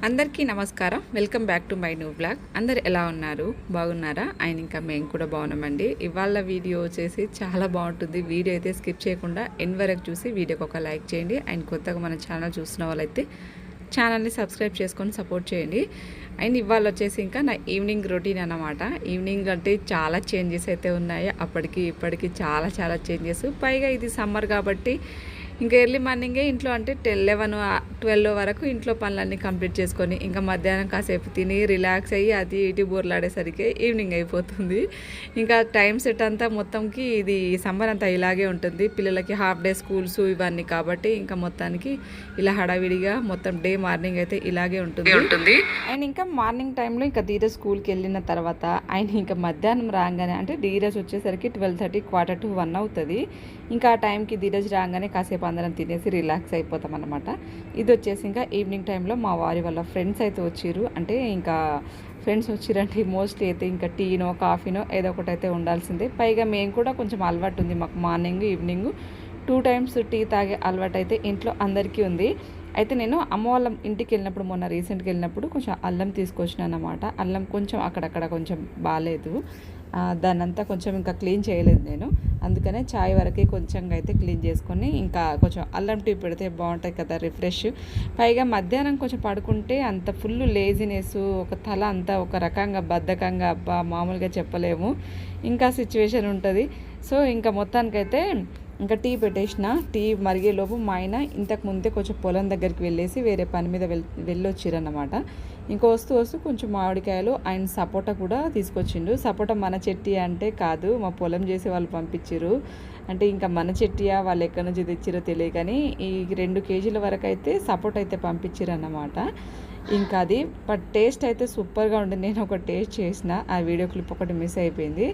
అందరికీ నమస్కారం. Welcome back to my new blog. అందరు ఎలా ఉన్నారు? బాగున్నారా? ఇంకా మేము కూడా బాగున్నామండి. ఇవాళ వీడియో వచ్చేసి చాలా బాగుంటుంది. వీడియో అయితే స్కిప్ చేయకుండా ఎండ్ వరకు చూసి వీడియోకి ఒక లైక్ చేయండి. కొత్తగా మన ఛానల్ చూస్తున్న వాళ్ళైతే ఛానల్ని సబ్స్క్రైబ్ చేసుకొని సపోర్ట్ చేయండి. ఇవాళ వచ్చేసి ఇంకా నా ఈవినింగ్ రొటీన్ అన్నమాట. ఈవినింగ్ అంటే చాలా చేంజెస్ అయితే ఉన్నాయి. అప్పటికి ఇప్పటికి చాలా చేంజెస్. పైగా ఇది సమ్మర్ కాబట్టి ఇంకా ఎర్లీ మార్నింగే ఇంట్లో అంటే 11-12 వరకు ఇంట్లో పనులన్నీ కంప్లీట్ చేసుకొని ఇంకా మధ్యాహ్నం కాసేపు తిని రిలాక్స్ అయ్యి అది ఇటు బోర్లాడేసరికి ఈవినింగ్ అయిపోతుంది. ఇంకా టైం సెట్ అంతా మొత్తంకి ఇది సమ్మర్ అంతా ఇలాగే ఉంటుంది. పిల్లలకి హాఫ్ డే స్కూల్స్ ఇవన్నీ కాబట్టి ఇంకా మొత్తానికి ఇలా హడావిడిగా మొత్తం డే మార్నింగ్ అయితే ఇలాగే ఉంటుంది. ఇంకా మార్నింగ్ టైంలో ఇంకా ధీరజ్ స్కూల్కి వెళ్ళిన తర్వాత ఇంకా మధ్యాహ్నం రాగానే అంటే ధీరజ్ వచ్చేసరికి 12:30 1:45 అవుతుంది. ఇంకా ఆ టైంకి ధీరజ్ రాగానే కాసేపు అందరం తినేసి రిలాక్స్ అయిపోతాం అన్నమాట. ఇది వచ్చేసి ఇంకా ఈవినింగ్ టైంలో మా వారి వాళ్ళ ఫ్రెండ్స్ అయితే వచ్చిర్రు. అంటే ఇంకా ఫ్రెండ్స్ వచ్చిరంటే మోస్ట్లీ అయితే ఇంకా టీనో కాఫీనో ఏదో ఒకటి అయితే ఉండాల్సిందే. పైగా మేము కూడా కొంచెం అలవాటు ఉంది, మాకు మార్నింగ్ ఈవినింగ్ 2 times టీ తాగే అలవాటు అయితే ఇంట్లో అందరికీ ఉంది. అయితే నేను అమ్మ వాళ్ళ ఇంటికి వెళ్ళినప్పుడు మొన్న రీసెంట్గా వెళ్ళినప్పుడు కొంచెం అల్లం తీసుకొచ్చినాను అన్నమాట. అల్లం కొంచెం అక్కడక్కడ కొంచెం బాగాలేదు, దాన్నంతా కొంచెం ఇంకా క్లీన్ చేయలేదు నేను. అందుకనే చాయ్ వరకే కొంచెం అయితే క్లీన్ చేసుకొని ఇంకా కొంచెం అల్లం టీ పెడితే బాగుంటుంది కదా, రిఫ్రెష్. పైగా మధ్యాహ్నం కొంచెం పడుకుంటే అంత ఫుల్ లేజినెస్, ఒక తల అంతా ఒక రకంగా బద్ధకంగా అబ్బా మామూలుగా చెప్పలేము, ఇంకా సిచ్యువేషన్ ఉంటుంది. సో ఇంకా మొత్తానికైతే ఇంకా టీ పెట్టేసిన. టీ మరిగేలోపు మా ఆయన ఇంతకు ముందే కొంచెం పొలం దగ్గరికి వెళ్ళేసి వేరే పని మీద వెళ్ళొచ్చిరన్నమాట. ఇంకో వస్తూ కొంచెం మామిడికాయలు ఆయన సపోటా కూడా తీసుకొచ్చిండు. సపోటా మన చెట్టి అంటే కాదు, మా పొలం చేసి వాళ్ళు పంపించారు. అంటే ఇంకా మన చెట్టియా వాళ్ళు ఎక్కడి నుంచి తెచ్చిరో తెలియదు, కానీ ఈ 2 kgs వరకు అయితే సపోటా అయితే పంపించారు అన్నమాట. ఇంకా అది బట్ టేస్ట్ అయితే సూపర్గా ఉండింది. నేను ఒక టేస్ట్ చేసిన, ఆ వీడియో క్లిప్ ఒకటి మిస్ అయిపోయింది.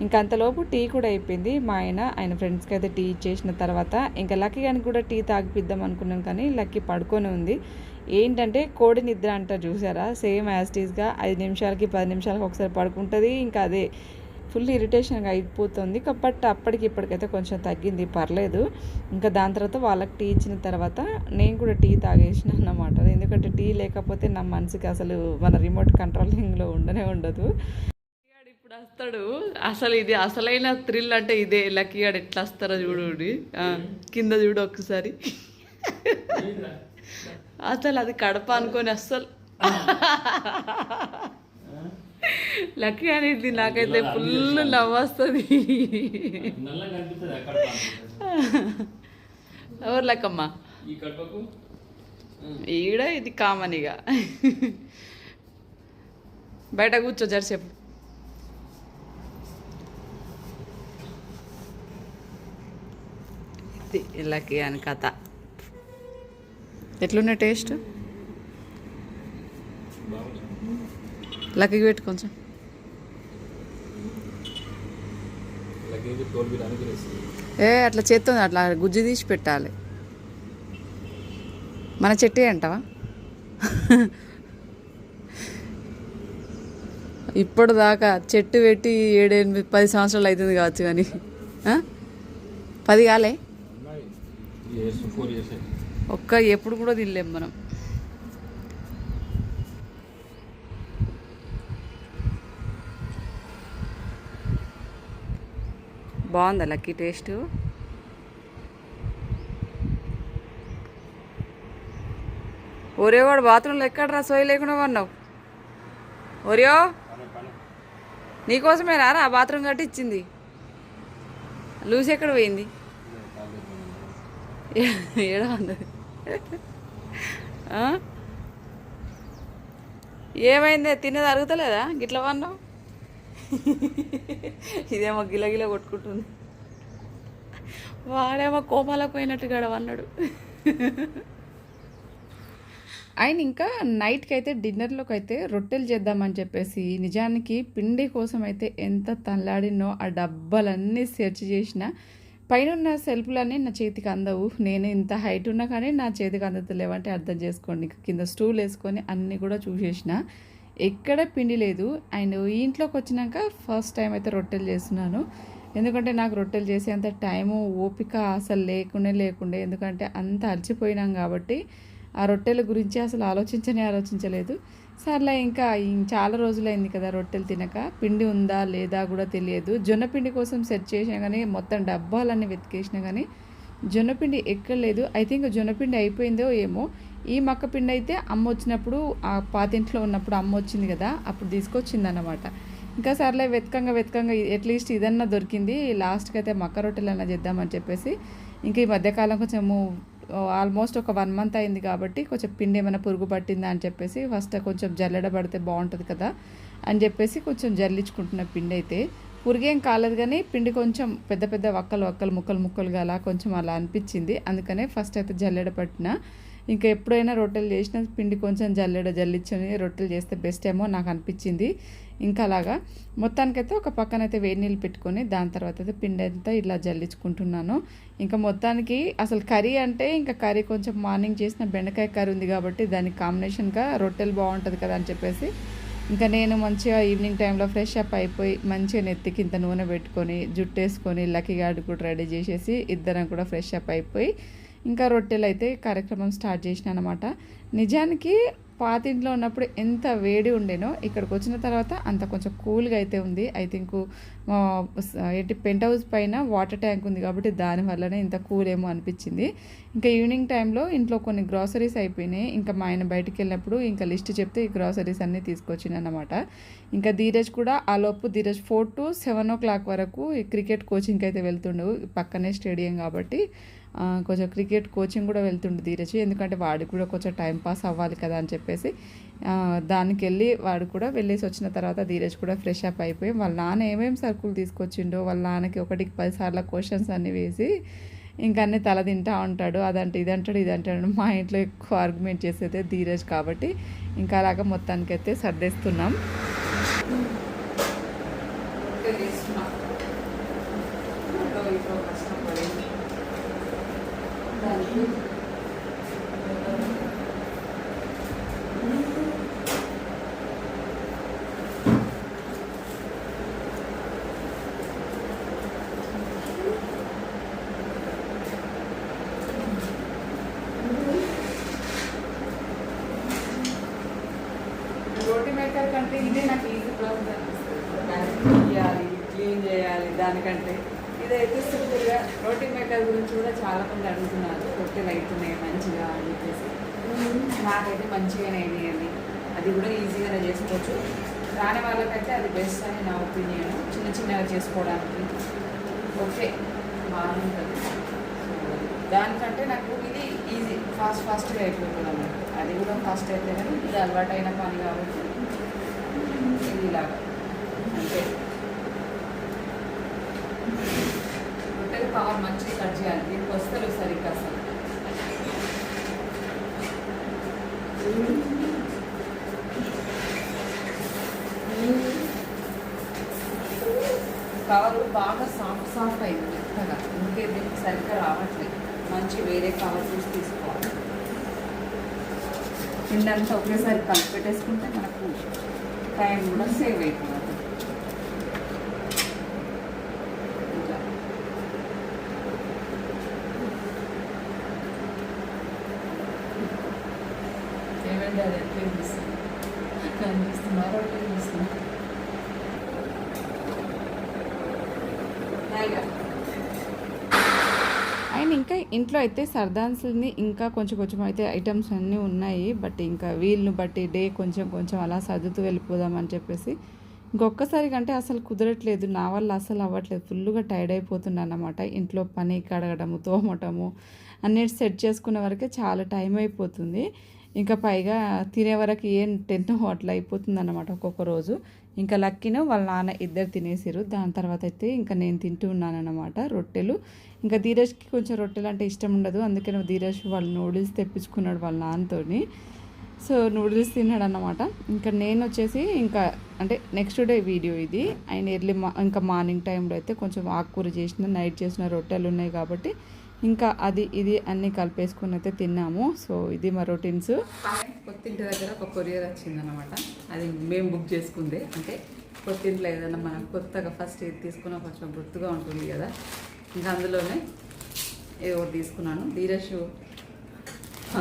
ఇంకా అంతలోపు టీ కూడా అయిపోయింది. మా ఆయన ఫ్రెండ్స్కి అయితే టీ ఇచ్చేసిన తర్వాత ఇంకా లక్కీ గాని కూడా టీ తాగిపిద్దాం అనుకున్నాను, కానీ లక్కీ పడుకొని ఉంది. ఏంటంటే కోడి నిద్ర అంటారు చూసారా, సేమ్ యాజ్ టీజ్గా 5 నిమిషాలకి 10 నిమిషాలకి ఒకసారి పడుకుంటుంది. ఇంకా అదే ఫుల్ ఇరిటేషన్గా అయిపోతుంది. బట్ ఇప్పటికైతే కొంచెం తగ్గింది, పర్లేదు. ఇంకా దాని తర్వాత వాళ్ళకి టీ ఇచ్చిన తర్వాత నేను కూడా టీ తాగేసిన అన్నమాట. ఎందుకంటే టీ లేకపోతే నా మనసుకి అసలు మన రిమోట్ కంట్రోలింగ్లో ఉండదు. ఇప్పుడు వస్తాడు అసలు, ఇది అసలైన థ్రిల్ అంటే ఇదే. లక్కీ గాడు ఎట్లా వస్తారో చూడు, కింద చూడు ఒకసారి. అసలు అది కడప అనుకొని అస్సలు లక్కీ అనేది నాకైతే ఫుల్ నవ్వొస్తుంది. ఎవరు లక్కమ్మ ఈడ ఇది కామన్. ఇక బయట కూర్చో జరసేపు. ఇది లక్కీ అని కథ. ఎట్లున్నాయి టేస్ట్? లక్కీకి పెట్టు కొంచెం. అట్లా చేస్తుంది, అట్లా గుజ్జు తీసి పెట్టాలి. మన చెట్టే అంటావా? ఇప్పుడు దాకా చెట్టు పెట్టి 7-8-10 సంవత్సరాలు అవుతుంది కావచ్చు, కానీ 10 కాలే. ఎప్పుడు కూడా తినలేము మనం. బాగుందా లక్కీ టేస్ట్? ఒరేవాడు బాత్రూంలో ఎక్కడరా సోయి లేకుండా ఉన్నావు? ఒరియో నీకోసమే రారా ఆ బాత్రూమ్ కట్టి ఇచ్చింది. లూసి ఎక్కడ పోయింది? ఏడా ఉన్నది? ఏమైంది? తినేది అరుగుతలేదా గిట్ల వన్నావు? ఇదేమో గిలగిల కొట్టుకుంటుంది. వాడేమో కోపాలకు పోయినట్టుగా అన్నాడు. ఇంకా నైట్కి అయితే డిన్నర్లోకి అయితే రొట్టెలు చేద్దామని చెప్పేసి నిజానికి పిండి కోసం అయితే ఎంత తల్లాడినో ఆ డబ్బాలన్నీ సెర్చ్ చేసిన. పైన ఉన్న సెల్ఫ్లన్నీ నా చేతికి అందవు. నేను ఇంత హైట్ ఉన్నా కానీ నా చేతికి అందలేవంటే అర్థం చేసుకోండి. కింద స్టూల్ వేసుకొని అన్నీ కూడా చూసేసిన, ఎక్కడ పిండి లేదు. ఈ ఇంట్లోకి వచ్చినాక ఫస్ట్ టైం అయితే రొట్టెలు చేస్తున్నాను. ఎందుకంటే నాకు రొట్టెలు చేసేంత టైము ఓపిక అసలు లేకుండే. ఎందుకంటే అంత అలసిపోయినాం కాబట్టి ఆ రొట్టెల గురించి అసలు ఆలోచించలేదు. సర్లే ఇంకా చాలా రోజులైంది కదా రొట్టెలు తినక, పిండి ఉందా లేదా కూడా తెలియదు. జొన్న పిండి కోసం సెర్చ్ చేసినా కానీ మొత్తం డబ్బాలన్నీ వెతికేసినా కానీ జొన్నపిండి ఎక్కడ లేదు. ఐ థింక్ జొన్నపిండి అయిపోయిందో ఏమో. ఈ మక్క పిండి అయితే అమ్మ వచ్చినప్పుడు, ఆ పాతింట్లో ఉన్నప్పుడు అమ్మ వచ్చింది కదా, అప్పుడు తీసుకొచ్చిందన్నమాట. ఇంకా సర్లే వెతకంగా అట్లీస్ట్ ఇదన్నా దొరికింది. లాస్ట్కి అయితే మక్క రొట్టెలన్నా చేద్దామని చెప్పేసి, ఇంకా ఈ మధ్యకాలం కొంచెము ఆల్మోస్ట్ ఒక 1 మంత్ అయింది కాబట్టి కొంచెం పిండి ఏమైనా పురుగు పట్టిందా అని చెప్పేసి ఫస్ట్ కొంచెం జల్లెడ పడితే బాగుంటుంది కదా అని చెప్పేసి కొంచెం జల్లించుకుంటున్న పిండి అయితే. పురుగేం కాలేదు కానీ పిండి కొంచెం పెద్ద వక్కలు ముక్కలుగా అలా కొంచెం అలా అనిపించింది. అందుకనే ఫస్ట్ అయితే జల్లెడ పట్టిన. ఇంకా ఎప్పుడైనా రొట్టెలు చేసిన పిండి కొంచెం జల్లించుకొని రొట్టెలు చేస్తే బెస్ట్ ఏమో నాకు అనిపించింది. ఇంకా అలాగా మొత్తానికైతే ఒక పక్కనైతే వేడి నీళ్ళు పెట్టుకొని దాని తర్వాత అయితే పిండి అంతా ఇలా జల్లించుకుంటున్నాను. ఇంకా మొత్తానికి అసలు కర్రీ అంటే ఇంకా కర్రీ కొంచెం మార్నింగ్ చేసిన బెండకాయ కర్రీ ఉంది కాబట్టి దానికి కాంబినేషన్గా రొట్టెలు బాగుంటుంది కదా అని చెప్పేసి ఇంకా నేను మంచిగా ఈవినింగ్ టైంలో ఫ్రెష్ అప్ అయిపోయి మంచిగా నెత్తికి ఇంత నూనె పెట్టుకొని జుట్టు వేసుకొని లక్కీ గార్డ్ కూడా రెడీ చేసేసి ఇద్దరం కూడా ఫ్రెష్ అప్ అయిపోయి ఇంకా రొట్టెలు అయితే కార్యక్రమం స్టార్ట్ చేసిన అనమాట. నిజానికి పాతింట్లో ఉన్నప్పుడు ఎంత వేడి ఉండేనో ఇక్కడికి వచ్చిన తర్వాత అంత కొంచెం కూల్గా అయితే ఉంది. ఐ థింక్ ఏంటి పెంట్ హౌస్ పైన వాటర్ ట్యాంక్ ఉంది కాబట్టి దానివల్లనే ఇంత కూల్ ఏమో అనిపించింది. ఇంకా ఈవినింగ్ టైంలో ఇంట్లో కొన్ని గ్రాసరీస్ అయిపోయినాయి. ఇంకా మా ఆయన బయటికి వెళ్ళినప్పుడు ఇంకా లిస్ట్ చెప్తే ఈ గ్రాసరీస్ అన్నీ తీసుకొచ్చింది అనమాట. ఇంకా ధీరజ్ కూడా ఆలోపు ధీరజ్ 4 to 7 o'clock వరకు ఈ క్రికెట్ కోచింగ్కి అయితే వెళ్తుండవు. పక్కనే స్టేడియం కాబట్టి కొంచెం క్రికెట్ కోచింగ్ కూడా వెళ్తుండే ధీరజ్. ఎందుకంటే వాడికి కూడా కొంచెం టైం పాస్ అవ్వాలి కదా అని చెప్పేసి దానికి వెళ్ళి వాడు కూడా వెళ్ళేసి వచ్చిన తర్వాత ధీరజ్ కూడా ఫ్రెష్ అప్ అయిపోయి వాళ్ళ నాన్న ఏమేమి సరుకులు తీసుకొచ్చిండో వాళ్ళ నాన్నకి 1కి 10 సార్లు క్వశ్చన్స్ అన్నీ వేసి ఇంకా అన్నీ తల తింటా ఉంటాడు. అదంటే ఇదంటాడు. మా ఇంట్లో ఎక్కువ ఆర్గ్యుమెంట్ చేసేదే ధీరజ్ కాబట్టి ఇంకా అలాగా మొత్తానికైతే సర్దేస్తున్నాం. రోటీ మేకర్ కంటే ఇదే నాకు ఈజీ ప్రాసెస్ అనిపిస్తుంది. తీయాలి, క్లీన్ చేయాలి దానికంటే ఇదైతే సింపుల్గా. రోటీ మేకర్ గురించి కూడా చాలామంది అడుగుతున్నారు, రొట్టెలు అవుతున్నాయి మంచిగా అని చెప్పేసి. నాకైతే మంచిగానే అయినాయండి. అది కూడా ఈజీగానే చేసుకోవచ్చు. రాని వాళ్ళకైతే అది బెస్ట్ అని నా ఒపీనియన్. చిన్నగా చేసుకోవడానికి ఓకే బాగుంటుంది. దానికంటే నాకు ఇది ఈజీ ఫాస్ట్గా అయిపోతుంది అన్నమాట. అది కూడా ఫాస్ట్ అయితే కానీ ఇది అలవాటైన పని కాబట్టి ఇది ఇలాగా అంటే రొట్టెలు పవర్ మంచిగా కట్ చేయాలి. దీనికి వస్తారు సరిగ్గా అసలు కవర్ బాగా సాఫ్ట్ అయింది మెత్తగా. ఇంకే దీనికి సరిగ్గా రావట్లేదు. మంచి వేరే కవర్ చూసి తీసుకోవాలి. పిండంతా ఒకేసారి కలిపి పెట్టేసుకుంటే మనకు టైం కూడా సేవ్ అయిపోతుంది. ఏమంటే అది ఎట్లా చూస్తుంది కనిపిస్తున్నారు అట్లా చూస్తున్నారు. అండ్ ఇంకా ఇంట్లో అయితే సర్దాన్స్ని ఇంకా కొంచెం అయితే ఐటమ్స్ అన్నీ ఉన్నాయి. బట్ ఇంకా వీళ్ళని బట్టి డే కొంచెం అలా సర్దుతూ వెళ్ళిపోదామని చెప్పేసి ఇంకొక్కసారి కంటే అసలు కుదరట్లేదు. నా వల్ల అసలు అవ్వట్లేదు. ఫుల్గా టైర్డ్ అయిపోతున్నాను అన్నమాట. ఇంట్లో పని కడగడము, తోమటము అన్నిటి సెట్ చేసుకునే వరకే చాలా టైం అయిపోతుంది. ఇంకా పైగా తినే వరకు 10 అట్లా అయిపోతుంది అన్నమాట ఒక్కొక్క రోజు. ఇంకా లక్కీను వాళ్ళ నాన్న ఇద్దరు తినేసారు. దాని తర్వాత అయితే ఇంకా నేను తింటూ ఉన్నాను అన్నమాట రొట్టెలు. ఇంకా ధీరజ్కి కొంచెం రొట్టెలు అంటే ఇష్టం ఉండదు. అందుకని ధీరజ్ వాళ్ళు నూడిల్స్ తెప్పించుకున్నాడు వాళ్ళ నాన్నతోని. సో నూడిల్స్ తిన్నాడు అన్నమాట. ఇంకా నేను వచ్చేసి ఇంకా అంటే నెక్స్ట్ డే వీడియో ఇది. ఆయన ఇంకా మార్నింగ్ టైంలో అయితే కొంచెం ఆకుకూర చేసిన, నైట్ చేసిన రొట్టెలు ఉన్నాయి కాబట్టి ఇంకా అది ఇది అన్నీ కలిపేసుకుని అయితే తిన్నాము. సో ఇది మా రొటీన్స్. కొత్తింటి దగ్గర ఒక కొరియర్ వచ్చిందనమాట. అది మేము బుక్ చేసుకుంది. అంటే కొత్తింట్లో ఏదైనా మనం కొత్తగా ఫస్ట్ ఇది తీసుకున్నా కొంచెం గుర్తుగా ఉంటుంది కదా. ఇంకా అందులోనే ఏదో తీసుకున్నాను. ధీరజ్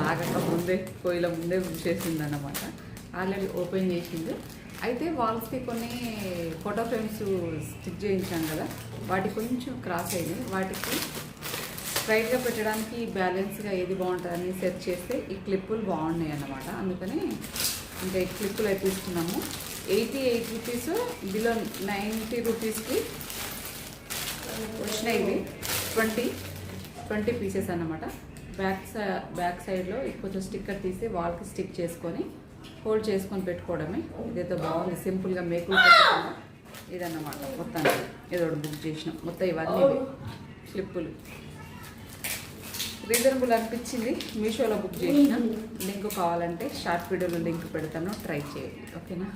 ఆగక ముందే పొయ్యిల ముందే చేసింది అన్నమాట. ఆల్రెడీ ఓపెన్ చేసింది. అయితే వాల్స్కి కొన్ని ఫోటో ఫ్రేమ్స్ స్టిక్ చేయించాను కదా, వాటి కొంచెం క్రాస్ అయినాయి. వాటికి స్ట్రైట్గా పెట్టడానికి బ్యాలెన్స్గా ఏది బాగుంటుందని సెర్చ్ చేస్తే ఈ క్లిప్పులు బాగున్నాయి అన్నమాట. అందుకని ఇంకా ఈ క్లిప్పులు అయితే తీసుకున్నాము. 88 రూపీస్, బిలో 90 రూపీస్కి వచ్చినాయి. ఇవి 20 పీసెస్ అన్నమాట. బ్యాక్ సైడ్లో కొంచెం స్టిక్కర్ తీసి వాల్కి స్టిక్ చేసుకొని హోల్డ్ చేసుకొని పెట్టుకోవడమే. ఇదైతే బాగుంది, సింపుల్గా మేకులు పెట్టకుండా ఇదన్నమాట. మొత్తానికి ఏదో ఒకటి బుక్ చేసినాం. మొత్తం ఇవన్నీ క్లిప్పులు రీజనబుల్ అనిపించింది. మీషోలో బుక్ చేసిన. లింక్ కావాలంటే షార్ట్ వీడియోలో లింక్ పెడతాను, ట్రై చేయండి. ఓకేనా.